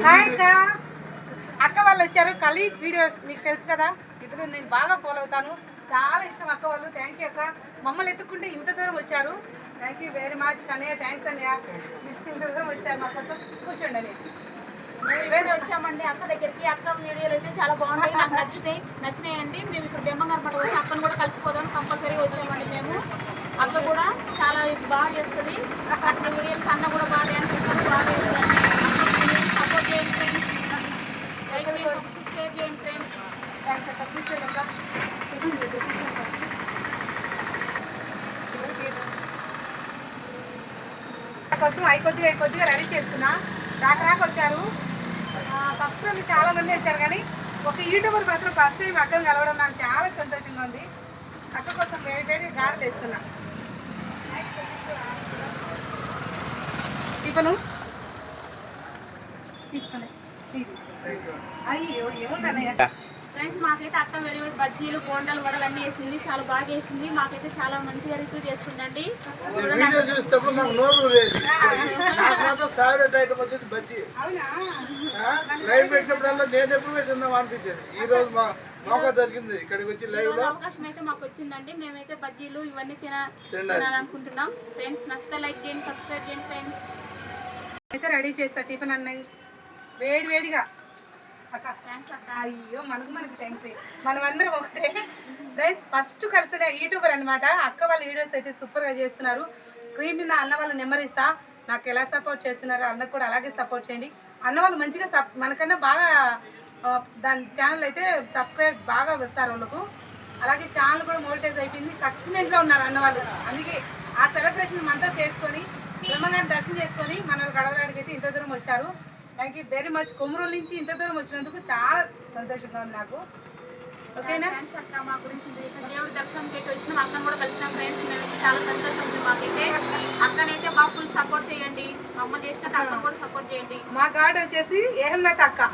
Hi అక్క. అక్క వాళ్ళు వచ్చారు. కలీ వీడియోస్ మీకు తెలుసు కదా, ఇద్దరు నేను బాగా ఫాలో అవుతాను. చాలా ఇష్టం అక్క వాళ్ళు. థ్యాంక్ యూ అక్క. మమ్మల్ని ఎత్తుకుంటే ఇంత దూరం వచ్చారు. థ్యాంక్ యూ వెరీ మచ్ అన్నయ్య. థ్యాంక్స్ అన్నయ్య, ఇంత దూరం వచ్చారు మా కోసం. కూర్చోండి అని ఈరోజు వచ్చామండి అక్క దగ్గరికి. అక్క వీడియోలు అయితే చాలా బాగుంటాయి, నాకు నచ్చినాయండి. మేము ఇక్కడ బెమ్మగారపట వచ్చి అక్కను కూడా కలిసిపోదాం కంపల్సరీగా వచ్చామండి మేము. అక్క కూడా చాలా బాగా చేస్తుంది అక్కడ వీడియోస్. అన్న కూడా బాగా డ్యాన్స్ చేస్తారు, బాగా చేస్తుందండి. సపోర్ట్ చేయండి ఫ్రెండ్స్, లైక్ చేయండి, షేర్ చేయండి ఫ్రెండ్స్. థ్యాంక్స్ అక్క. కూర్చోండి అక్క. కోసం కొద్దిగా రెడీ చేస్తున్నా. రాక వచ్చారు. సబ్స్క్రైబర్లు చాలా మంది వచ్చారు, కానీ ఒక యూట్యూబర్ మాత్రం ఫస్ట్ టైం అక్కను కలవడం నాకు చాలా సంతోషంగా ఉంది. అక్క కోసం వేడిగా గారెలు వేస్తున్నా. టిఫను తీసుకుని అయ్యో ఏముందన్నయ్య. ఫ్రెండ్స్ మాకైతే అక్క వేడి వేడి బజ్జీలు, బోండాలు, వడలు అన్నీ వేసింది. చాలా బాగా వేసింది. మాకైతే చాలా మంచిగా రిసీవ్ చేస్తుందండి. వీడియో చూసేటప్పుడు నాకు నోరు లేదు. నాకు మాత్రం ఫేవరెట్ ఐటమ్ వచ్చేసి బజ్జీ. లైవ్ పెట్టినప్పుడల్లా నేను ఎప్పుడు తిందాం అనిపించేది. ఈ రోజు మా మౌకా దొరికింది ఇక్కడికి వచ్చి లైవ్ లో. అవకాశం అయితే మాకు వచ్చిందండి. మేమైతే బజ్జీలు ఇవన్నీ తినాలనుకుంటున్నాం. ఫ్రెండ్స్ నచ్చితే లైక్ చేయండి, సబ్స్క్రైబ్ చేయండి ఫ్రెండ్స్. అయితే రెడీ చేస్తా టిఫిన్ అన్నయ్య వేడిగా. అక్క థ్యాంక్స్ అక్క. అయ్యో మనకి థ్యాంక్స్. మనమందరం ఒకటే. రైస్ ఫస్ట్ కలిసిన యూట్యూబర్ అనమాట. అక్క వాళ్ళ వీడియోస్ అయితే సూపర్గా చేస్తున్నారు. స్క్రీన్ మీద అన్న వాళ్ళు నెంబర్ ఇస్తా. నాకు ఎలా సపోర్ట్ చేస్తున్నారు అన్నకు కూడా అలాగే సపోర్ట్ చేయండి. అన్న వాళ్ళు మంచిగా మనకన్నా బాగా దాని ఛానల్ అయితే సబ్స్క్రైబ్ బాగా వస్తారు వాళ్ళకు. అలాగే ఛానల్ కూడా మోనిటైజ్ అయిపోయింది. సక్సెస్మెంట్లో ఉన్నారు అన్న వాళ్ళు. అందుకే ఆ సెలబ్రేషన్ మనతో చేసుకొని బ్రహ్మగారిని దర్శనం చేసుకొని మనల్ని గడవడానికి అయితే ఇంత దూరం వచ్చారు. Thank you very much. Komaruru నుంచి ఇంత దూరం వచ్చినందుకు చాలా సంతోషంగా ఉంది నాకు. ఓకేనా? థ్యాంక్స్ అక్క. మా గురించి దేవుడి దర్శనంకి అయితే వచ్చినాం. అక్కను కూడా కలిసినాం ఫ్రెండ్స్. మేమైతే చాలా సంతోషం ఉంది మాకైతే. అక్కనైతే మా ఫుల్ సపోర్ట్ చేయండి. అమ్మ చేసినట్టు అక్కను కూడా సపోర్ట్ చేయండి. మా గార్డ్ వచ్చేసి ఏహమ్మత్ అక్క.